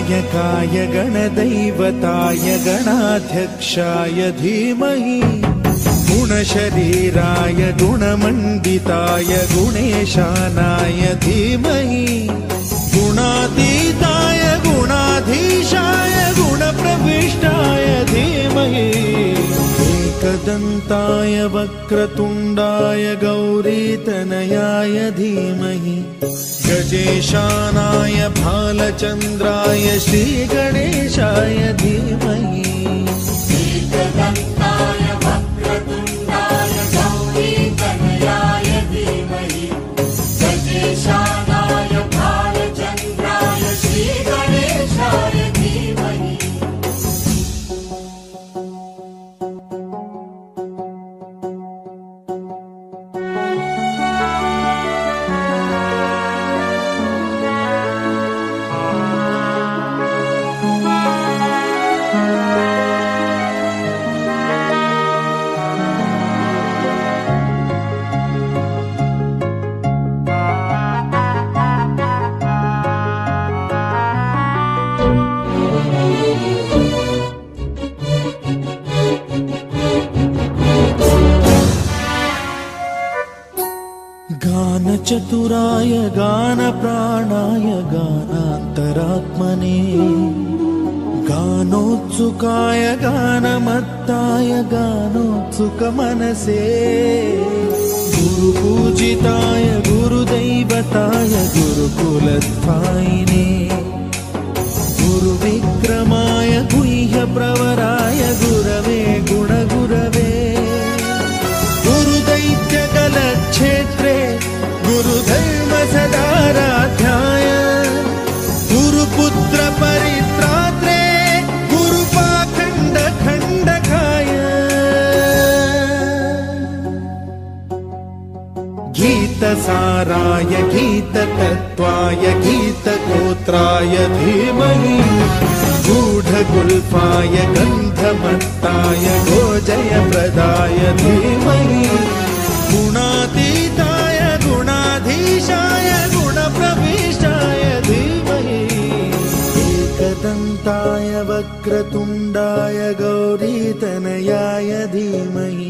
गणनायकाय गणदैवताय गणाध्यक्षाय धीमहि गुणशरीराय गुणमण्डिताय गुणेशानाय धीमहि गुणातीताय गुणाधीशाय गुणप्रविष्टाय धीमहि एकदन्ताय वक्रतुण्डाय गौरीतनयाय धीमहि गजेशानाय भालचन्द्राय श्रीगणेशाय धीमहि एकदन्ताय वक्रतुण्डाय गौरीतनयाय धीमहि गजेशानाय भालचन्द्राय श्रीगणेशाय धीमहि गानचतुराय गानप्राणाय गानान्तरात्मने गानोत्सुकाय गानमत्ताय गानोत्सुकमनसे गुरुपूजिताय गुरुदैवताय गुरुकुलस्थायिने गुरुविक्रमाय गुह्यप्रवराय गुरवे गुणगुरवे गुरुदैत्यकलक्षेत्रे गुरुधर्मसदाराध्याय गुरुपुत्र परित्रात्रे गुरुपाखण्डखण्डकाय गीतसाराय गीततत्त्वाय गीतगोत्राय धीमहि गूढगुल्फाय गन्धमत्ताय गोजयप्रदाय धीमहि गुणातीताय गुणाधीशाय गुणप्रविष्टाय धीमहि एकदन्ताय वक्रतुण्डाय गौरीतनयाय धीमहि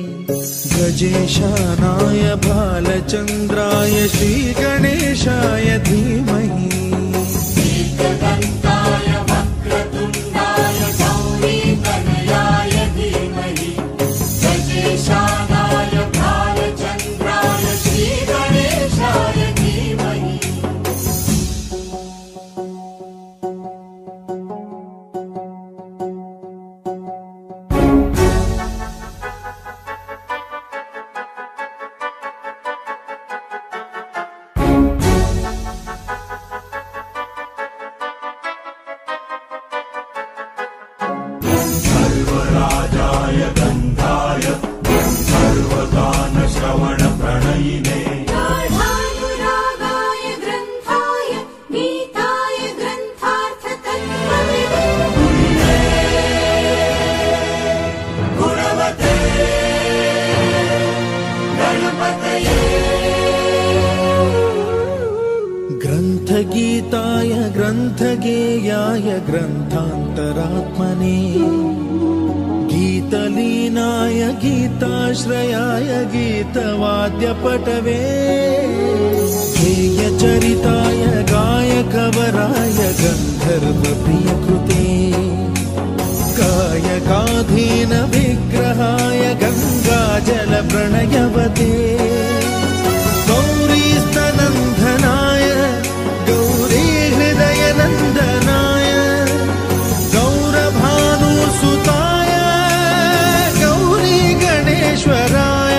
गजेशानाय भालचन्द्राय श्रीगणेशाय धीमहि एकदन्ताय वक्रतुण्डाय गौरीतनयाय धीमहि गजेशानाय भालचन्द्राय श्रीगणेशाय धीमहि सर्वराजाय गन्धाय सर्वगानश्रवणप्रणयिने गाढानुरागाय ग्रन्थाय गीताय ग्रन्थार्थतत्त्वविदे गुणवते गणपतये ग्रन्थगीताय ग्रन्थगेयाय ग्रन्थान्तरात्मने गीतलीनाय गीताश्रयाय गीतवाद्यपटवे गेयचरिताय गायकवराय गन्धर्वप्रियकृते गायकाधीन विग्रहाय गङ्गाजलप्रणयवते गौरीस्तनन्दनाय गौरीहृदयनन्दनाय गौरभानुसुताय गौरीगणेश्वराय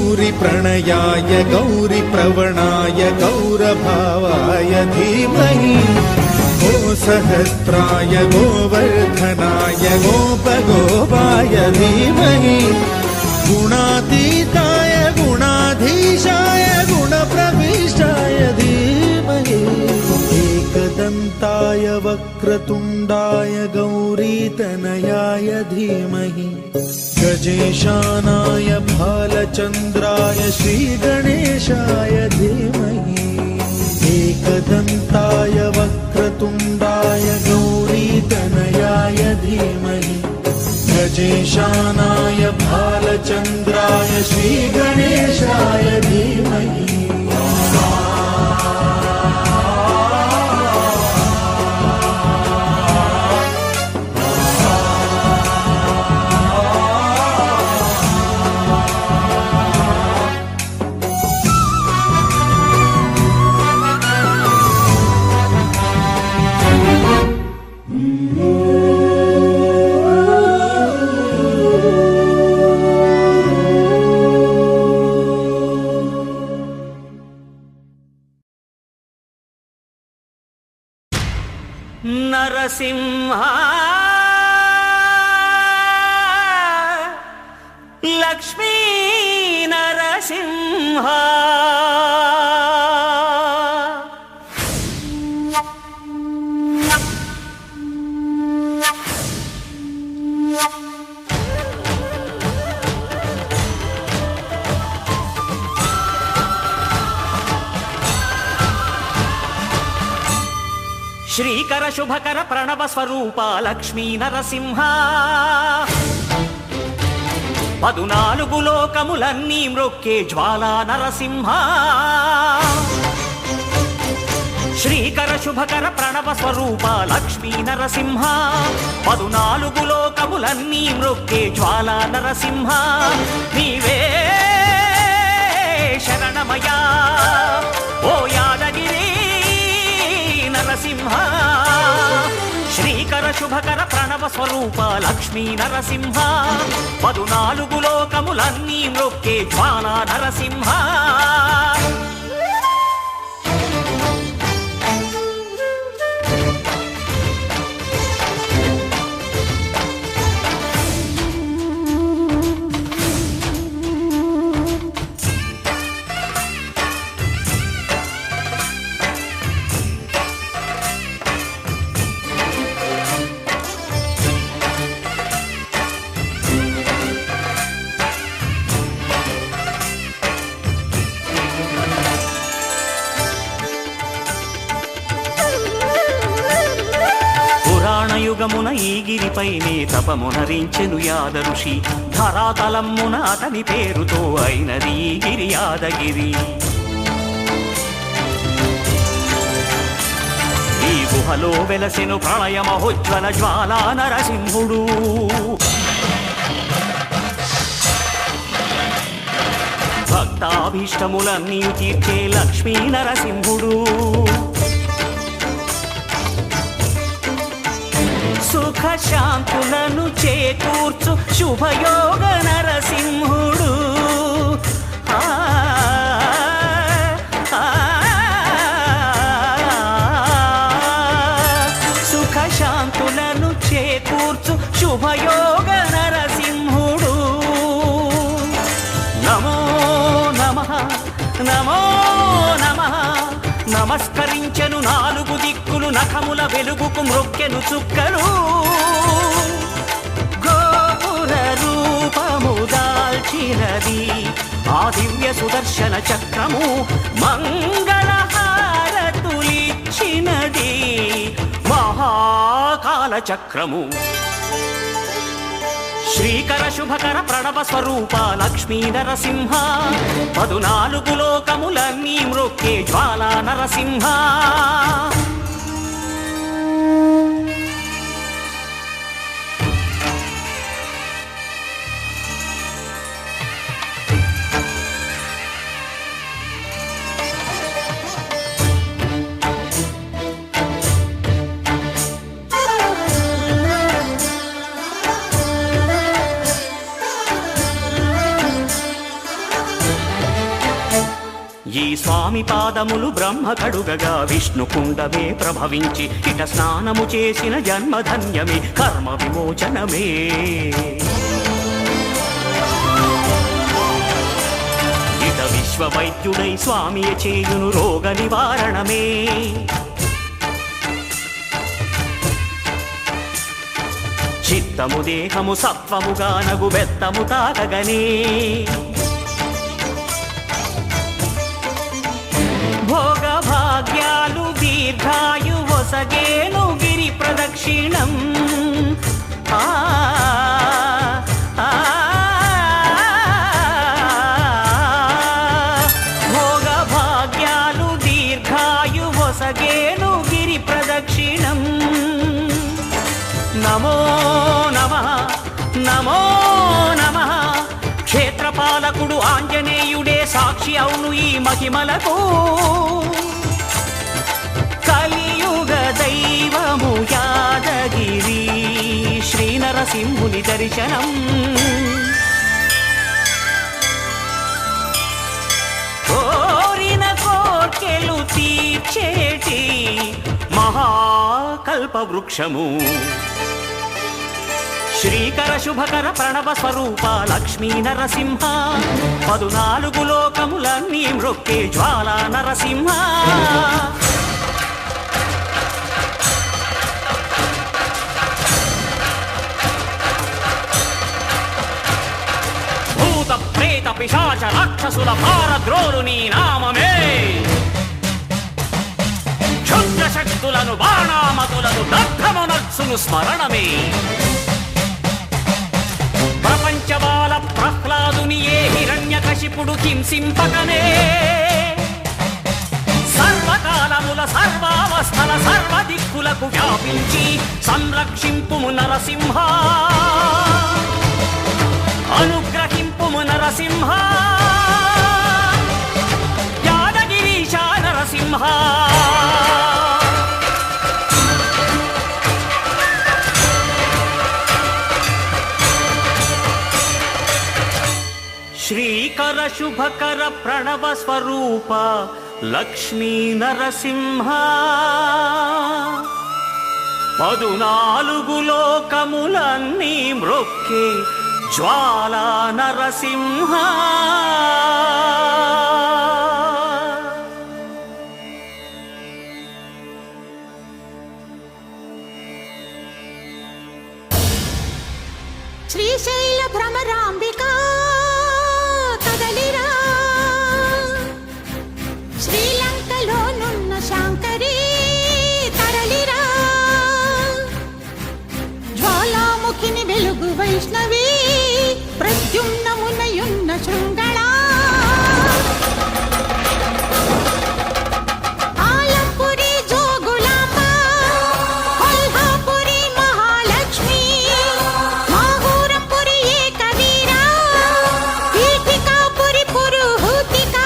गौरीप्रणयाय गौरीप्रवणाय गौरभावाय धीमहि गोसहस्राय गोवर्धनाय गोपगोपाय धीमहि गुणातीताय गुणाधीशाय गुणप्रविष्टाय धीमहि एकदन्ताय वक्रतुण्डाय गौरीतनयाय धीमहि गजेशानाय भालचन्द्राय श्रीगणेशाय धीमहि एकदन्ताय वक्रतुण्डाय गौरीतनयाय धीमहि गजेशानाय भालचन्द्राय श्रीगणेशाय धीमहि నరసింహ లక్ష్మీ నరసింహ శ్రీకర శుభకర ప్రణవ స్వరూప లక్ష్మీ నరసింహ 14 లోకములన్నీ మ్రొక్కే జ్వాలా నరసింహ శ్రీకర శుభకర ప్రణవ స్వరూప లక్ష్మీ నరసింహ 14 లోకములన్నీ మ్రొక్కే జ్వాలా నరసింహ నీవే శరణమయా ఓ యాదగిరి నరసింహ శ్రీకర శుభకర ప్రణవ స్వరూప లక్ష్మీ నరసింహ 14 లోకములన్నీ మ్రొక్కే జ్వాలా నరసింహ యుగమున ఈ గిరిపైనే తపమునరించెను యాద ఋషి ధరాతలమ్మున అతని పేరుతో అయినది ఈ గిరి యాదగిరి ఈ గుహలో వెలసెను ప్రళయ మహోజ్వల జ్వాలా నరసింహుడు భక్తాభీష్టములన్నీ తీర్చే లక్ష్మీ నరసింహుడు సుఖ శాంతులను చేకూర్చు శుభయోగ నరసింహుడు సుఖ శాంతులను చేకూర్చు శుభయోగ నరసింహుడు నమో నమః నమో నమః నమస్కరించెను 4 దిక్కులు నఖముల వెలుగుకు మ్రొక్కెను చుక్కలు గోపుర రూపము దాల్చినది ఆ దివ్య సుదర్శన చక్రము మంగళహారతులిచ్చినది మహాకాల చక్రము శ్రీకర శుభకర ప్రణవ స్వరూప లక్ష్మీ నరసింహ 14 లోకములన్నీ మ్రొక్కే జ్వాలా నరసింహ ఈ స్వామి పాదములు బ్రహ్మ కడుగగా విష్ణు కుండమే ప్రభవించి ఇట స్నానము చేసిన జన్మధన్యమే కర్మ విమోచనమే ఇట విశ్వవైద్యుడై స్వామి చేయును రోగ నివారణమే చిత్తము దేహము సత్వముగా నగు బెత్తము తాకగనే భోగ భాగ్య వసగేను గిరి ప్రదక్షిణం. భోగ భాగ్యాలు దీర్ఘాయు వసగేను గిరి ప్రదక్షిణం. నమో నమః నమో నమః. క్షేత్రపాలకుడు ఆంజనేయుడే సాక్షి అవును ఈ మహిమలకు. కలియుగ దైవము యాదగిరి శ్రీ నరసింహుని దర్శనం. కోరిన కోర్కెలు తీర్చేటి మహాకల్ప వృక్షము. శ్రీకర శుభకర ప్రణవ స్వరూప లక్ష్మీ నరసింహ. 14 లోకములన్నీ మృక్కే జ్వాలా నరసింహ. భూత ప్రేత పిశాచ రాక్షసుల భారద్రోలు నీ నామమే. క్షుద్ర శక్తులను బాణామతులను దగ్ధమునర్చును స్మరణమే. ప్రపంచబాల ప్రహ్లాదుని ఏ హిరణ్యకశిపుడు హింసింపకనే. సర్వకాలముల సర్వావస్థల సర్వదిక్కులకు వ్యాపించి సంరక్షింపుము నరసింహ. అనుగ్రహింపుము నరసింహ. యాదగిరీశ నరసింహ. శ్రీకర శుభకర ప్రణవ స్వరూప లక్ష్మీ నరసింహ. 14 లోకములన్నీ మ్రొక్కే జ్వాలా నరసింహ. శ్రీశైల భ్రమరాంబికా కదలిరా. శ్రీలంకలోనున్న శాంకరీ తరలిరా. జ్వాలాముఖిని వెలుగు వైష్ణవి ప్రద్యుమ్నమునయున్న శృంగళా. ఆలంపురి జోగులాంబ కొల్హాపురి మహాలక్ష్మి. మాహూరపురి ఏకవీరా పీఠికాపురి పురుహూతికా.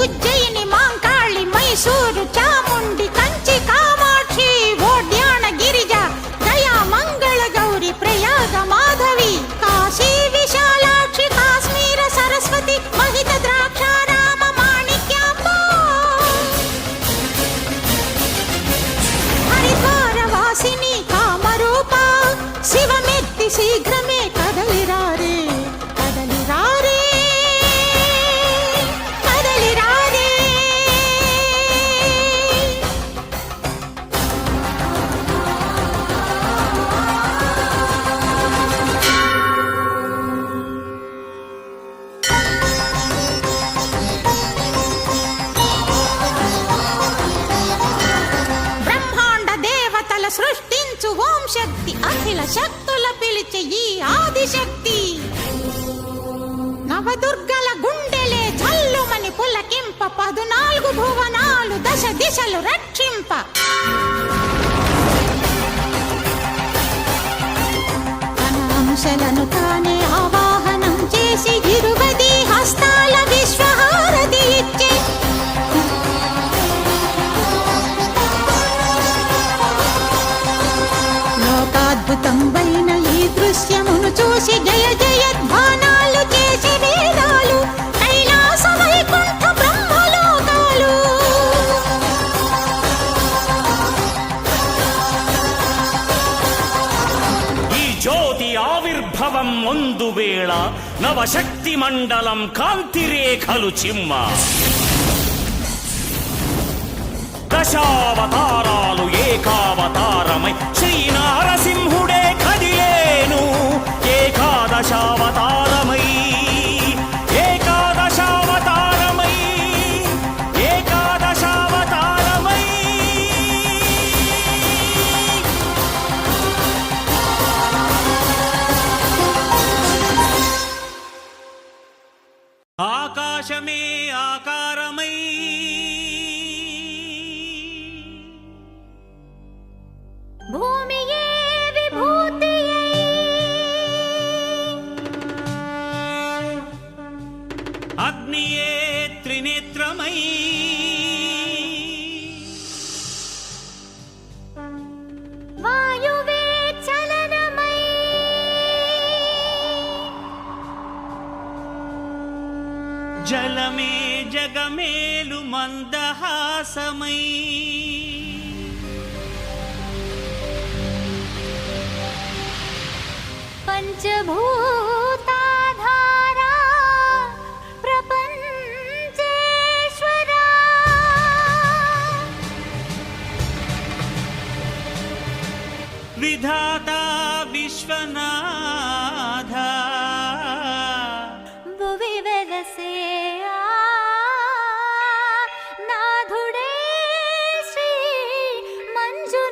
ఉజ్జయిని మాంకాళి మైసూరు చాముండి కంచి కామాక్షి ఓడ్యాణ గిరిజ దయా మంగళ గౌరి ప్రయాగ మాధవి కాశీ విశాలాక్షి కాశ్మీర సరస్వతి మహిత ద్రాక్షారామ మాణిక్యాంబ. హరిద్వార వాసిని కామరూప శివమెత్తి శీఘ్రమే కదలిరారే. కదలిరారే కదలిరారే. బ్రహ్మాండ దేవతల సృష్టించు ఓం శక్తి అఖిల శక్తుల పిలిచే ఈ ఆదిశక్తి. నవదుర్గల గుండెలే జల్లుమని పులకింప 14 భువనాలు దశ దిశలు రక్షింప. తన అంశలను తానే ఆవాహనం చేసి 20 హస్తాల విశ్వహారతి ఇచ్చే. లోకాద్భుతంబైన ఈ దృశ్యమును చూసి జయ జయధ్వానాలు చేసి వేదాలు కైలాస వైకుంఠ బ్రహ్మలోకాలు. ఈ జ్యోతి ఆవిర్భవం ముందు వేళ నవశక్తి మండలం కాంతిరేఖలు చిమ్మ. దశావతారాలు ఏకావతారమై శ్రీనారసింహుడే కదిలేను. ఏకాదశావతారమై ఏక ఆకాశమే ఆకారమై భూమియే విభూతియై అగ్నియే త్రినేత్రమై వాయువే చలనమై జలమే జగమేలు మందహాసమై పంచభూతాధారా ప్రపంచేశ్వరా విధాత విశ్వనాథ భువి వెలసే నాథుడే శ్రీ మంజునాథుడై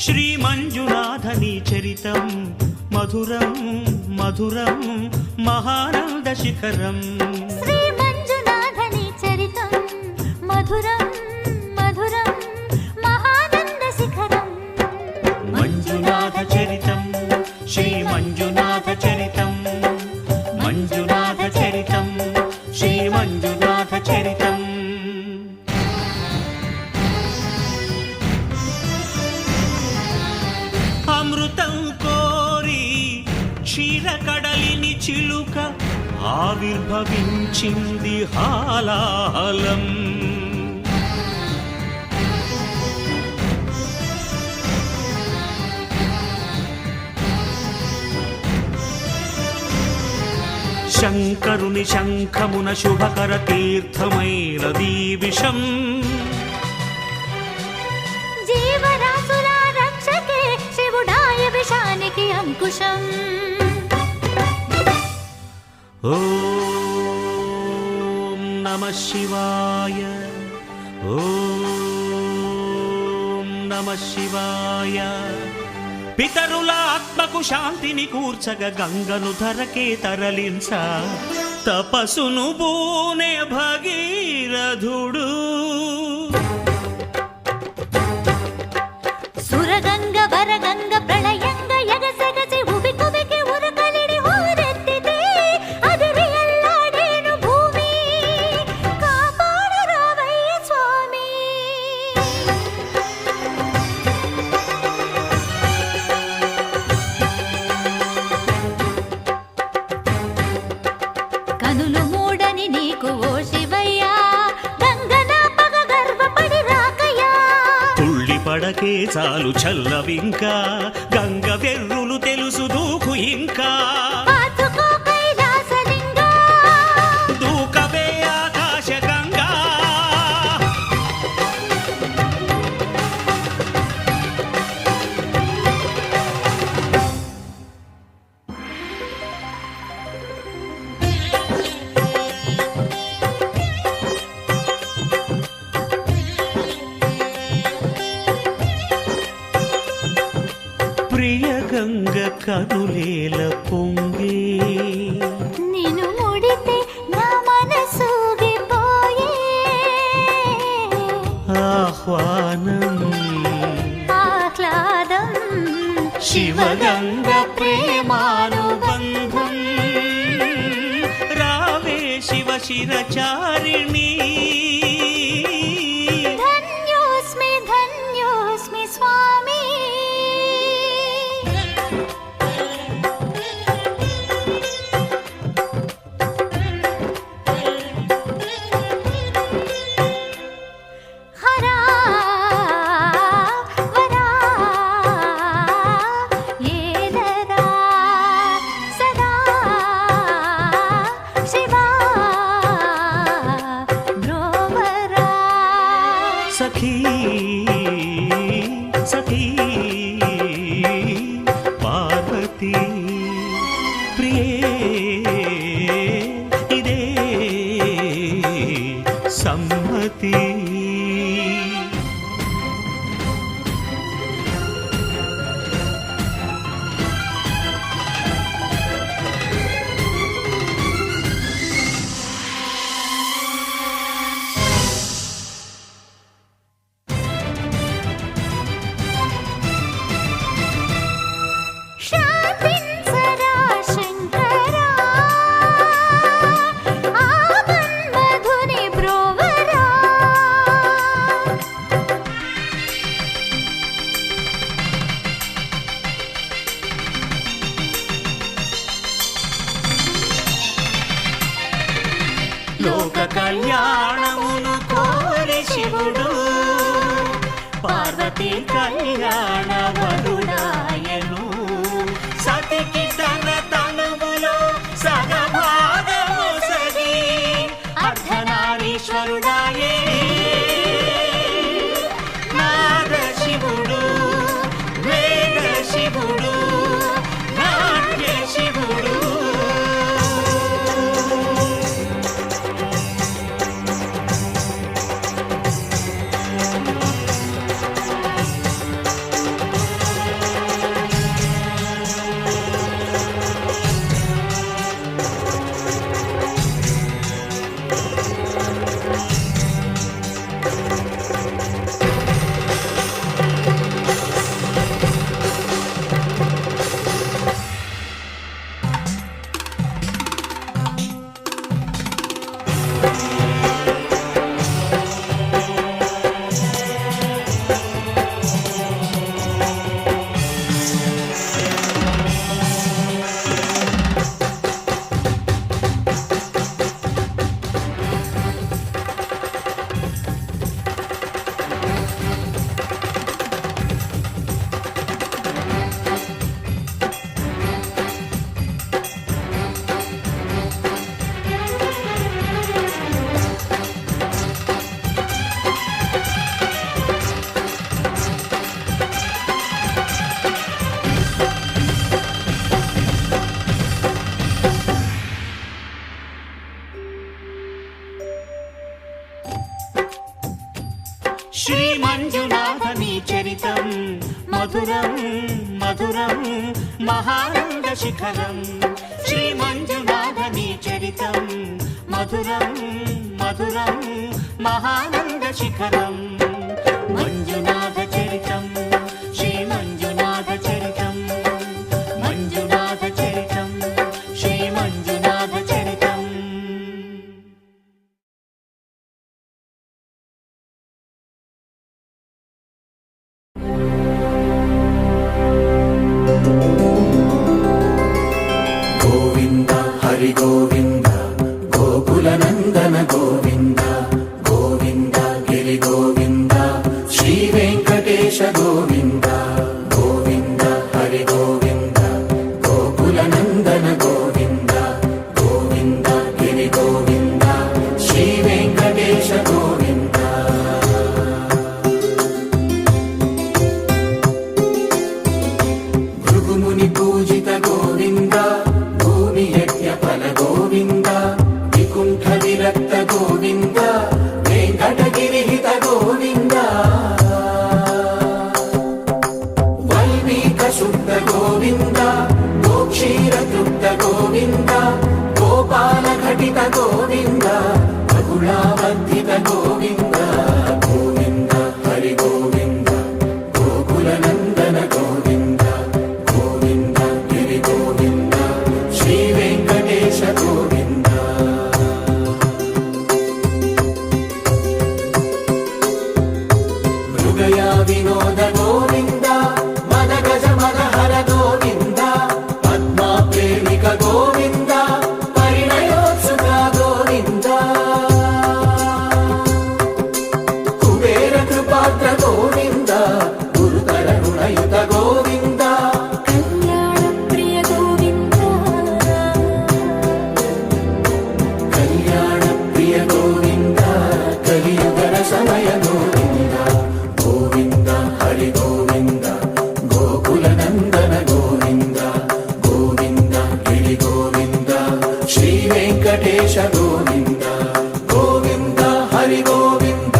శ్రీ మంజునాథని చరితం మధురం మధురం మహానంద శిఖరం శ్రీ మంజునాథని చరితం మధురం మధురం మహానంద శిఖరం మంజునాథ చరితం శ్రీ మంజునాథ చరితం మంజునాథ చరితం శ్రీ మంజునాథ చరితం అమృతం కోరి క్షీరకడలిని చిలుక ఆవిర్భవించింది హాలాహలం శంకరుని శంఖమున శుభకర తీర్థమైన దీవిషం జీవరాశుల రక్షకే శివుడాయ విషానికి అంకుశం ఓం నమః శివాయ ఓం నమః శివాయ పితరుల ఆత్మకు శాంతిని కూర్చగ గంగను ధరకే తరలించ తపసును బూనే భగీరథుడు సురగంగ వరగంగ ప్రళయంగ ఎగసెగసి ఉబి కుబికి ఉరకలిడి ఊరెత్తితే అదిరి ఎల్లాడేను భూమి కాపాడు రావయ్య స్వామి కనులు మూడని నీకు ఓ శివయ్యా గంగన పగ గర్వపడి రాకయ్యా తుళ్ళి పడకే చాలు చల్లవింకా గంగ వెర్రులు తెలుసు దూకు ఇంకా పాతుకో కైలాసలింగా దూకవే ఆకాశ గంగా ప్రియ గంగ కనులేల పొంగే నిన్ను ముడితే నా మనసూగిపోయే ఆహ్వానం ఆహ్లాదం శివగంగ ప్రేమానుబంధం రావే శివ శిరచారిణి ధన్యోస్మి ధన్యోస్మి స్వామి హరా వరా ఏదరా సదా శివా బ్రోవరా సఖీ సఖీ శివుడు పార్వతీ కళ్యాణ వరుడాయను సతికి తన తనువులో సగభాగము సగి అర్ధనారీశ్వరుడాయే నాద శివుడు వేద శివుడు నాట్య శివుడు శ్రీ మంజునాథని చరితం మధురం మధురం మహానంద శిఖరం శ్రీ మంజునాథని చరితం మధురం మధురం మహానంద శిఖరం మంజునాథ చరితం శ్రీ మంజునాథ చరితం మంజునాథ చరితం శ్రీ మంజునాథ చరితం గోవింద హరి గోవింద గోకుల నందన గోవింద గోవింద గిరి గోవింద శ్రీ వెంకటేశ గోవింద గోవింద హరి గోవింద గోకుల నందన గోవింద గోవింద గిరి గోవింద శ్రీ వెంకటేశ గోవింద భృగుముని పూజిత గోవింద భూమి యజ్ఞ ఫల గోవింద వికుంఠ విరక్త గోవింద వెంకటగిరిహిత గోవింద వల్మీక శుద్ధ గోవింద గోక్షీర తృప్త గోవింద గోపాల ఘటిత గోవింద బహుళావర్ధిత గోవింద గోవింద హరి గోవింద గోకుల నందన గోవింద గోవింద గిరి గోవింద శ్రీ వెంకటేశ గోవింద మృగయా వినోద గోవింద మద గజ మదహర గోవింద పద్మా ప్రేమిక గోవింద పరిణయోత్సుక గోవింద కుబేర కృపాత్ర గోవింద గురుతర రుణయుత గోవింద కళ్యాణ ప్రియ గోవింద కళ్యాణ ప్రియ గోవింద కలియుగర సమయ గోవింద గోవింద హరి గోవింద గోకుల నందన గోవింద గోవింద గిరి గోవింద శ్రీ వెంకటేశ గోవింద గోవింద హరి గోవింద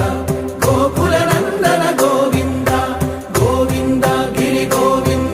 గోకుల నందన గోవింద గోవింద గిరి గోవింద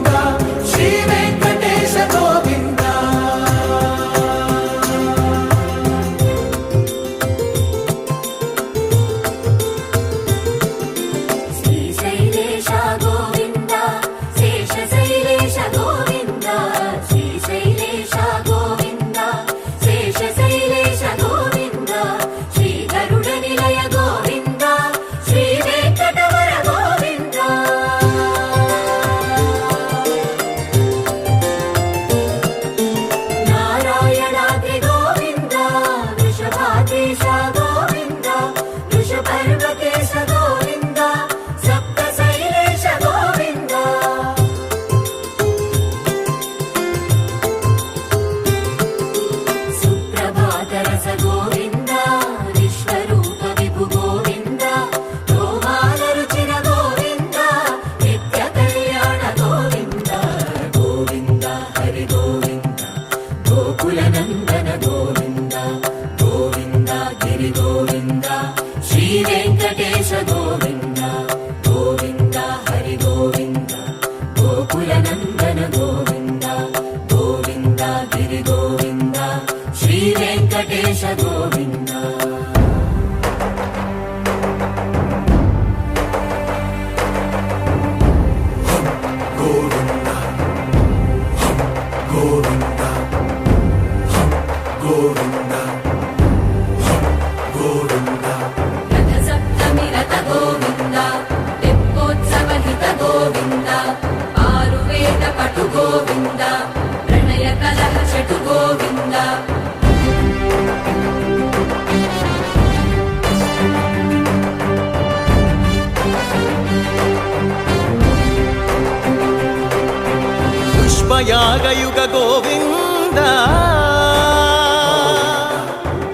పుష్పయాగయుగ గోవింద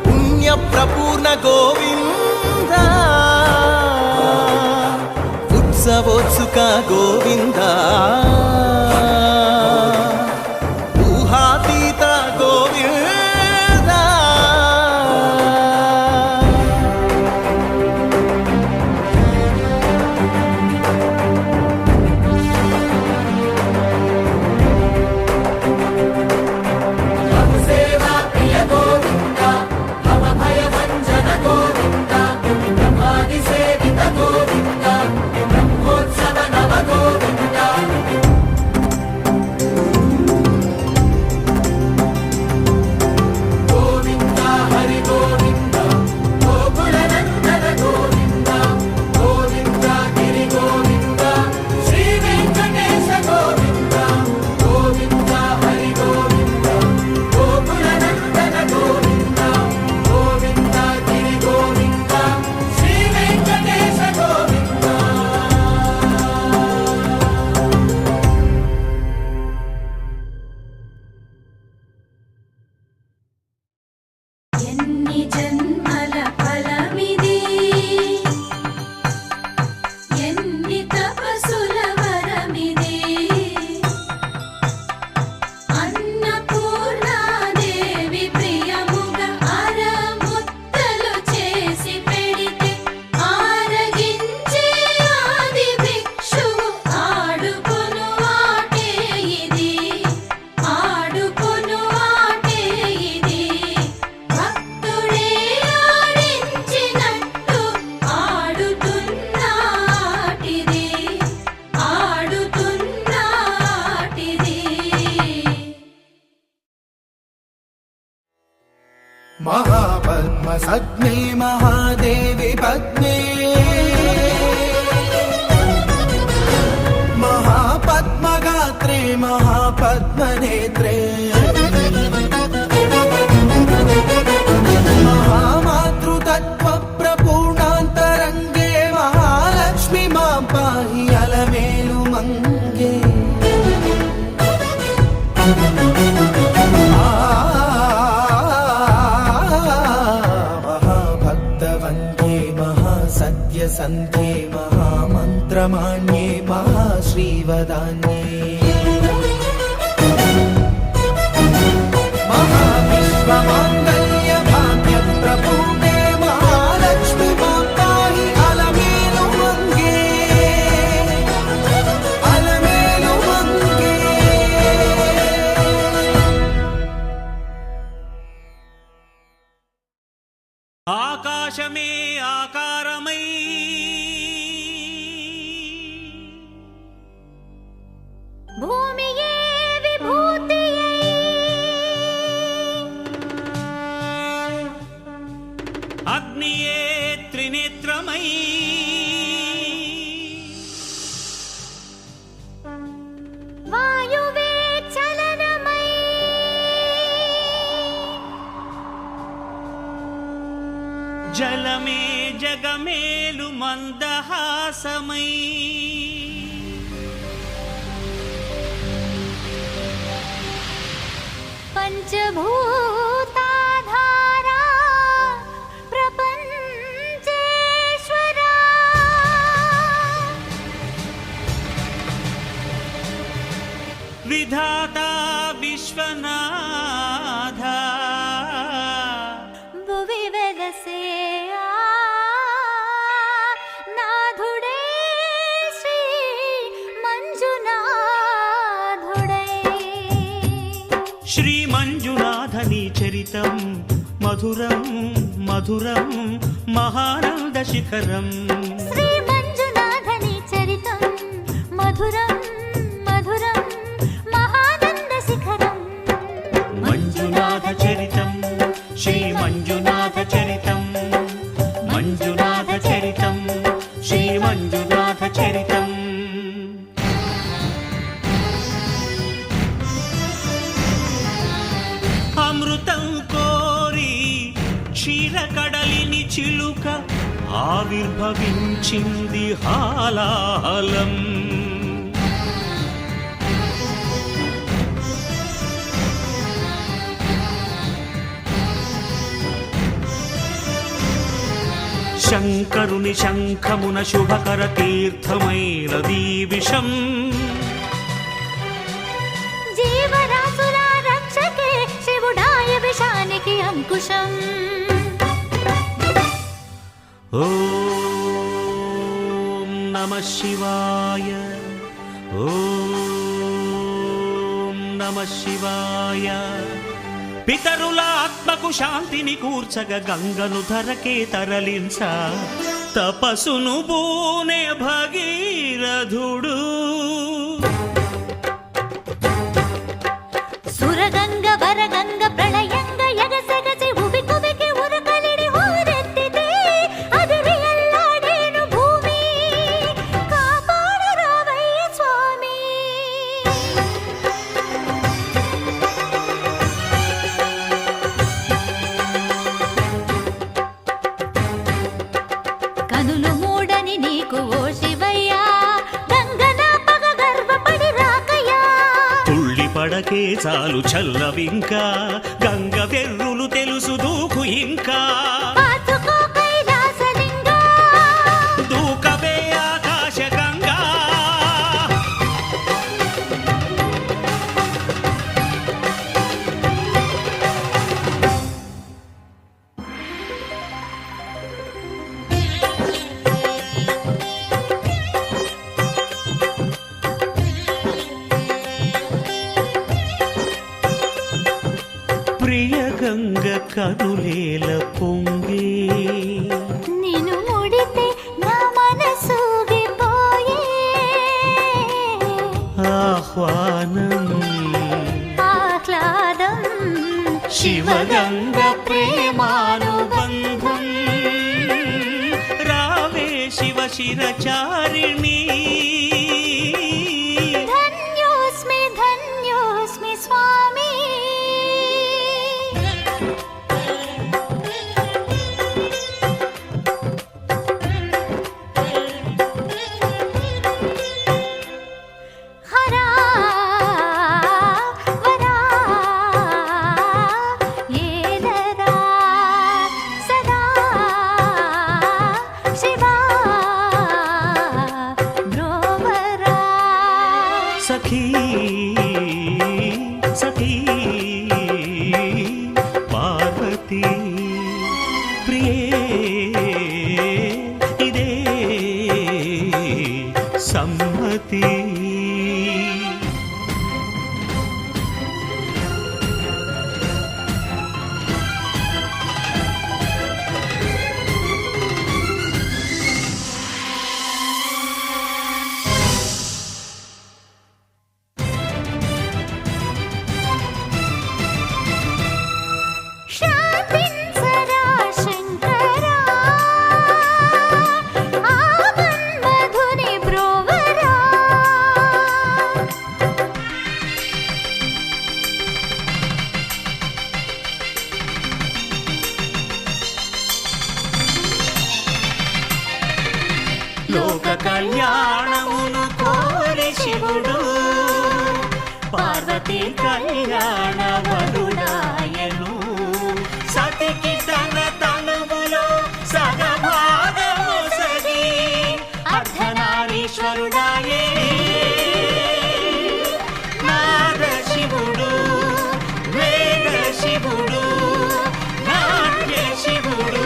పుణ్యప్రపూర్ణ గోవింద ఉత్సవోత్సుక గోవింద ఊహాతీత గోవింద సేవా ప్రియ గోవింద భవ భయభంజన గోవింద బ్రహ్మాది సేవిత గోవింద బ్రహ్మోత్సవ నవ గోవింద గోవింద హరి గోవింద గోకుల నందన గోవింద గోవింద గిరి గోవింద శ్రీ వెంకటేశ గోవింద గోవింద హరి గోవింద గోకుల నందన గోవింద గోవింద గిరి గోవింద శ్రీ వెంకటేశ గోవింద ఎన్ని జన్మల ఫలమిది ఎన్ని తపసుల వరమిది అన్నపూర్ణాదేవి ప్రియముగా అరముత్తలు చేసి పెడితే ఆరగించే ఆది భిక్షువు ఆడుకొను ఆటే ఇది ఆడుకొను ఆటే ఇది భక్తుడే ఆడించినట్టు ఆడుతున్నాటిది ఆడుతున్నాటిది महापद्म सग्ने महादेवी पद्मे महापद्मगात्रे महापद्मनेत्रे महामातृतत्त्वप्रपूर्णान्तरङ्गे महालक्ष्मी मां पाहि अलमेलु मङ्गे महाभक्तवन्द्ये महासत्यसन्ध्ये महामन्त्रमान्ये महाश्रीवदान्ये महाविश्वमाङ्गल्य भाग्यप्रपूर्णे महालक्ष्मी मां पाहि अलमेलु मङ्गे अलमेलु मङ्गे ఆకాశమే ఆకారమై భూమియే విభూతియై అగ్నియే త్రినేత్రమై వాయువే చలనమై జలమే జగమేలు మందహాసమై పంచభూతాధారా ప్రపంచేశ్వరా విధాత విశ్వనాథ భువి వెలసే నాథుడే శ్రీ మంజునాథుడై శ్రీ మంజునాథని చరితం మధురం మధురం మహానంద శిఖరం శ్రీ మంజునాథని చరితం మధురం మధురం మహానంద శిఖరం మంజునాథ చరితం శ్రీ మంజునాథ చరితం మంజునాథ చరితం శ్రీ మంజునాథ చరితం అమృతం కోరి క్షీరకడలిని చిలుక ఆవిర్భవించింది హాలాహలం శంకరుని శంఖమున శుభకర తీర్థమైనదీ విషం జీవరాశుల రక్షకే శివుడాయ విషానికి అంకుశం. ఓం నమః శివాయ. ఓం నమః శివాయ. పితరుల ఆత్మకు శాంతిని కూర్చగ గంగను ధరకే తరలించ తపసును బూనే భగీరథుడు. సురగంగ వరగంగ ప్రళయంగ ఎగసెగసి ఉబి కుబికి ఉరకలిడి హోరెత్తితే అదిరి ఎల్లాడేను భూమి. కాపాడు రావయ్య స్వామి. కనులు మూడని నీకు ఓ శివయ్యా, గంగన పగ గర్వపడి రాకయ్యా. తుళ్ళి పడకే చాలు చల్లవింకా, గంగ వెర్రులు తెలుసు దూకు ఇంకా. పాతుకో కైలాసలింగా, దూకవే ఆకాశ గంగా. ప్రియ గంగ కనులేల పొంగే, నిన్ను ముడితే నా మనసూగిపోయే. ఆహ్వానం ఆహ్లాదం శివగంగ ప్రేమానుబంధం. రావే శివ శిరచారిణి. ధన్యోస్మి ధన్యోస్మి స్వామి. హరా వరా ఏలరా సదా శివా బ్రోవరా. సఖీ సఖీ పార్వతీ ప్రియే ఇదే సమ్మతి. శాంతించరా శంకరా, ఆమన్మధుని బ్రోవరా. లోక కళ్యాణమును కోరి శివుడు పార్వతీ కళ్యాణ వరుడాయను. సతికి తన తనువులో సగభాగము సగి అర్ధనారీశ్వరుడాయే. నాద శివుడు వేద శివుడు నాట్య శివుడు.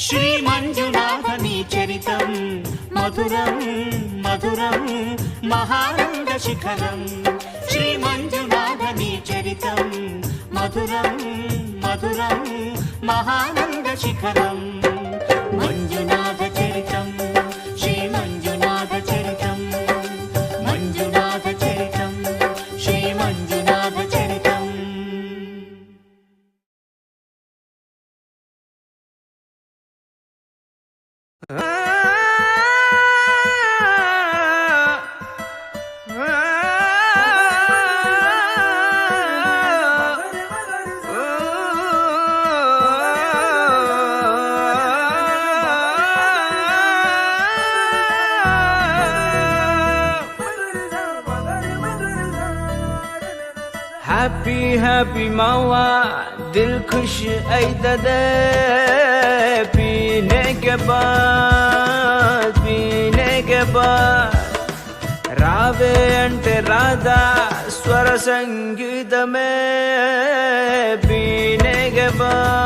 శ్రీ మంజునాథని చరితం మధురం మధురం మహానంద శిఖరం శ్రీ మంజునాథని చరితం మధురం మధురం మహానంద శిఖరం మంజునాథ చరితం శ్రీ మంజునాథ చరితం మంజునాథ చరితం శ్రీ మంజునాథ చరితం हैप्पी हैप्पी मावा दिल खुश ऐददे पीने के बाद रावे अंटे राधा स्वर संगीत में पीने के बाद